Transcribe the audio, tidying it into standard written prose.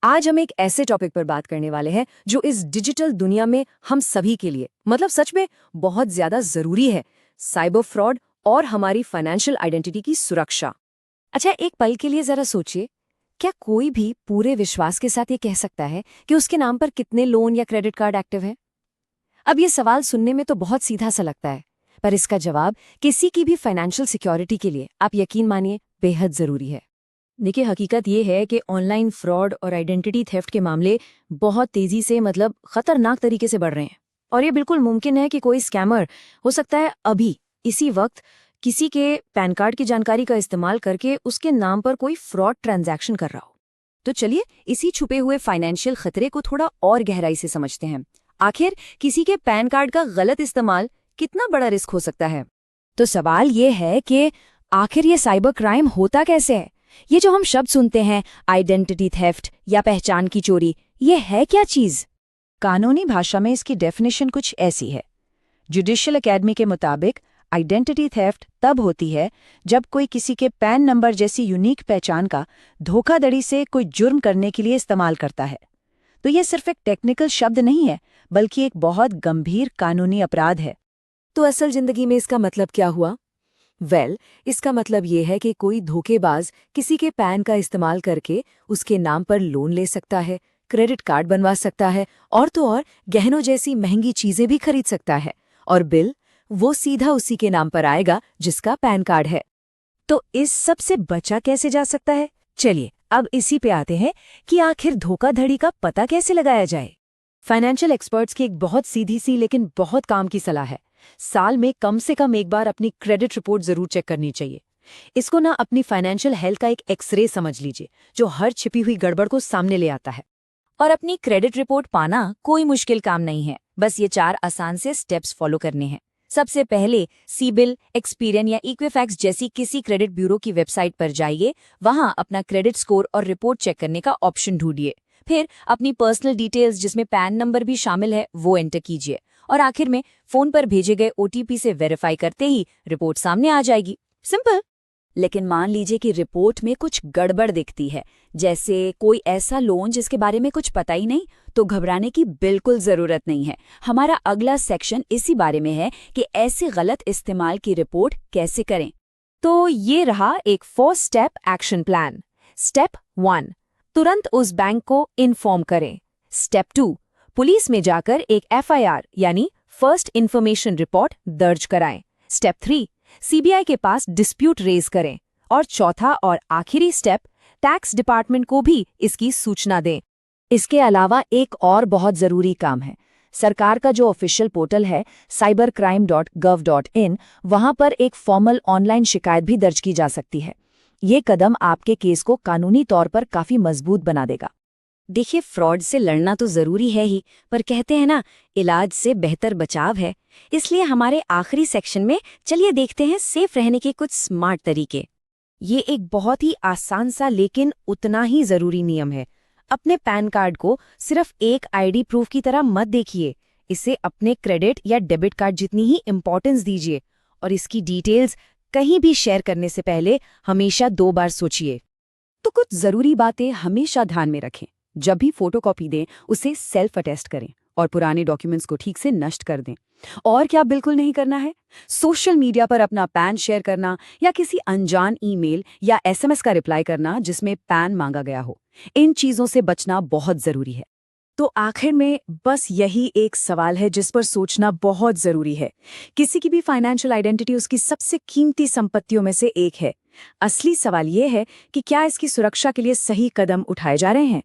आज हम एक ऐसे टॉपिक पर बात करने वाले हैं जो इस डिजिटल दुनिया में हम सभी के लिए मतलब सच में बहुत ज्यादा जरूरी है। साइबर फ्रॉड और हमारी फाइनेंशियल आइडेंटिटी की सुरक्षा। अच्छा, एक पल के लिए जरा सोचिए, क्या कोई भी पूरे विश्वास के साथ ये कह सकता है कि उसके नाम पर कितने लोन या क्रेडिट कार्ड एक्टिव हैं? अब ये सवाल सुनने में तो बहुत सीधा सा लगता है, पर इसका जवाब किसी की भी फाइनेंशियल सिक्योरिटी के लिए, आप यकीन मानिए, बेहद जरूरी है। देखिए, हकीकत ये है कि ऑनलाइन फ्रॉड और आइडेंटिटी थेफ्ट के मामले बहुत तेजी से खतरनाक तरीके से बढ़ रहे हैं। और ये बिल्कुल मुमकिन है कि कोई स्कैमर हो सकता है अभी इसी वक्त किसी के पैन कार्ड की जानकारी का इस्तेमाल करके उसके नाम पर कोई फ्रॉड ट्रांजैक्शन कर रहा हो। तो चलिए इसी छुपे हुए फाइनेंशियल खतरे को थोड़ा और गहराई से समझते हैं। आखिर किसी के पैन कार्ड का गलत इस्तेमाल कितना बड़ा रिस्क हो सकता है? तो सवाल ये है कि आखिर ये साइबर क्राइम होता कैसे है? ये जो हम शब्द सुनते हैं, आइडेंटिटी थेफ्ट या पहचान की चोरी, ये है क्या चीज? कानूनी भाषा में इसकी डेफिनेशन कुछ ऐसी है। जुडिशियल एकेडमी के मुताबिक आइडेंटिटी थेफ्ट तब होती है जब कोई किसी के पैन नंबर जैसी यूनिक पहचान का धोखाधड़ी से कोई जुर्म करने के लिए इस्तेमाल करता है। तो यह सिर्फ एक टेक्निकल शब्द नहीं है, बल्कि एक बहुत गंभीर कानूनी अपराध है। तो असल जिंदगी में इसका मतलब क्या हुआ? इसका मतलब ये है कि कोई धोखेबाज किसी के पैन का इस्तेमाल करके उसके नाम पर लोन ले सकता है, क्रेडिट कार्ड बनवा सकता है और तो और गहनों जैसी महंगी चीजें भी खरीद सकता है, और बिल वो सीधा उसी के नाम पर आएगा जिसका पैन कार्ड है। तो इस सब से बचा कैसे जा सकता है? चलिए अब इसी पे आते हैं कि आखिर धोखाधड़ी का पता कैसे लगाया जाए। फाइनेंशियल एक्सपर्ट्स की एक बहुत सीधी सी लेकिन बहुत काम की सलाह है। साल में कम से कम एक बार अपनी क्रेडिट रिपोर्ट जरूर चेक करनी चाहिए। इसको ना अपनी फाइनेंशियल हेल्थ का एक एक्सरे समझ लीजिए, जो हर छिपी हुई गड़बड़ को सामने ले आता है। और अपनी क्रेडिट रिपोर्ट पाना कोई मुश्किल काम नहीं है, बस ये 4 आसान से स्टेप्स फॉलो करने हैं। सबसे पहले सीबिल, एक्सपीरियन या इक्विफैक्स जैसी किसी क्रेडिट ब्यूरो की वेबसाइट पर जाइए। वहां अपना क्रेडिट स्कोर और रिपोर्ट चेक करने का ऑप्शन ढूंढिए। फिर अपनी पर्सनल डिटेल्स जिसमें पैन नंबर भी शामिल है वो एंटर कीजिए, और आखिर में फोन पर भेजे गए ओटीपी से वेरीफाई करते ही रिपोर्ट सामने आ जाएगी। सिंपल। लेकिन मान लीजिए कि रिपोर्ट में कुछ गड़बड़ दिखती है, जैसे कोई ऐसा लोन जिसके बारे में कुछ पता ही नहीं, तो घबराने की बिल्कुल जरूरत नहीं है। हमारा अगला सेक्शन इसी बारे में है कि ऐसे गलत इस्तेमाल की रिपोर्ट कैसे करें। तो ये रहा एक 4 स्टेप एक्शन प्लान। स्टेप 1, तुरंत उस बैंक को इन्फॉर्म करें। स्टेप 2, पुलिस में जाकर एक FIR यानी फर्स्ट इन्फॉर्मेशन रिपोर्ट दर्ज कराएं। स्टेप 3, CBI के पास डिस्प्यूट रेज करें। और चौथा और आखिरी स्टेप, टैक्स डिपार्टमेंट को भी इसकी सूचना दें। इसके अलावा एक और बहुत जरूरी काम है। सरकार का जो ऑफिशियल पोर्टल है cybercrime.gov.in, वहां पर एक फॉर्मल ऑनलाइन शिकायत भी दर्ज की जा सकती है। ये कदम आपके केस को कानूनी तौर पर काफी मजबूत बना देगा। देखिए, फ्रॉड से लड़ना तो जरूरी है ही, पर कहते हैं ना, इलाज से बेहतर बचाव है। इसलिए हमारे आखिरी सेक्शन में चलिए देखते हैं सेफ रहने के कुछ स्मार्ट तरीके। ये एक बहुत ही आसान सा लेकिन उतना ही जरूरी नियम है। अपने पैन कार्ड को सिर्फ एक ID प्रूफ की तरह मत देखिए। इसे अपने क्रेडिट या डेबिट कार्ड जितनी ही इम्पोर्टेंस दीजिए, और इसकी डिटेल्स कहीं भी शेयर करने से पहले हमेशा 2 बार सोचिए। तो कुछ जरूरी बातें हमेशा ध्यान में रखें। जब भी फोटोकॉपी दें उसे सेल्फ अटेस्ट करें, और पुराने डॉक्यूमेंट्स को ठीक से नष्ट कर दें। और क्या बिल्कुल नहीं करना है? सोशल मीडिया पर अपना पैन शेयर करना या किसी अनजान ईमेल या SMS का रिप्लाई करना जिसमें पैन मांगा गया हो, इन चीजों से बचना बहुत जरूरी है। तो आखिर में बस यही एक सवाल है जिस पर सोचना बहुत जरूरी है। किसी की भी फाइनेंशियल आइडेंटिटी उसकी सबसे कीमती संपत्तियों में से एक है। असली सवाल यह है कि क्या इसकी सुरक्षा के लिए सही कदम उठाए जा रहे हैं।